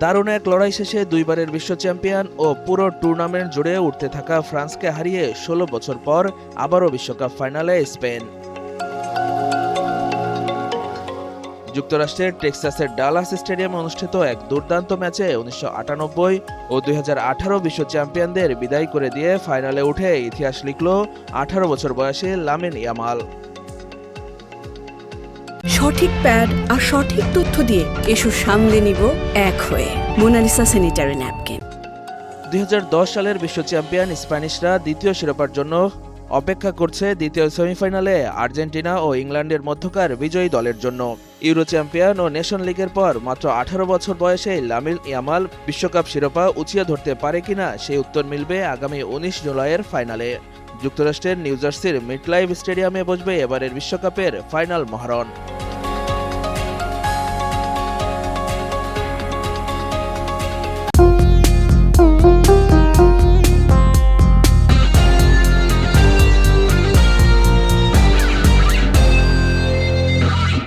দারুণ এক লড়াই শেষে দুইবারের বিশ্ব চ্যাম্পিয়ন ও পুরো টুর্নামেন্ট জুড়ে উঠতে থাকা ফ্রান্সকে হারিয়ে ১৬ বছর পর আবারও বিশ্বকাপ ফাইনালে স্পেন। যুক্তরাষ্ট্রের টেক্সাসের ডালাস স্টেডিয়ামে অনুষ্ঠিত এক দুর্দান্ত ম্যাচে ১৯৯৮ ও ২০১৮ বিশ্ব চ্যাম্পিয়নদের বিদায় করে দিয়ে ফাইনালে উঠে ইতিহাস লিখল ১৮ বছর বয়সী লামিন ইয়ামাল। সঠিক প্যাড আর সঠিক তথ্য দিয়ে এসব সামলে নিব এক হয়ে। Mona Lisa sanitary napkin. ২০১০ সালের বিশ্ব চ্যাম্পিয়ন স্প্যানিশরা দ্বিতীয় শিরোপার জন্য অপেক্ষা করছে দ্বিতীয় সেমিফাইনালে আর্জেন্টিনা ও ইংল্যান্ডের মধ্যকার বিজয়ী দলের জন্য। ইউরো চ্যাম্পিয়ন ও নেশন লিগের পর মাত্র ১৮ বছর বয়সে লামিন ইয়ামাল বিশ্বকাপ শিরোপা উঁচিয়ে ধরতে পারে কিনা সেই উত্তর মিলবে আগামী ১৯ জুলাইয়ের ফাইনালে। যুক্তরাষ্ট্রের নিউ জার্সির মিডলাইফ স্টেডিয়ামে বসবে এবারের বিশ্বকাপের ফাইনাল মহারণ।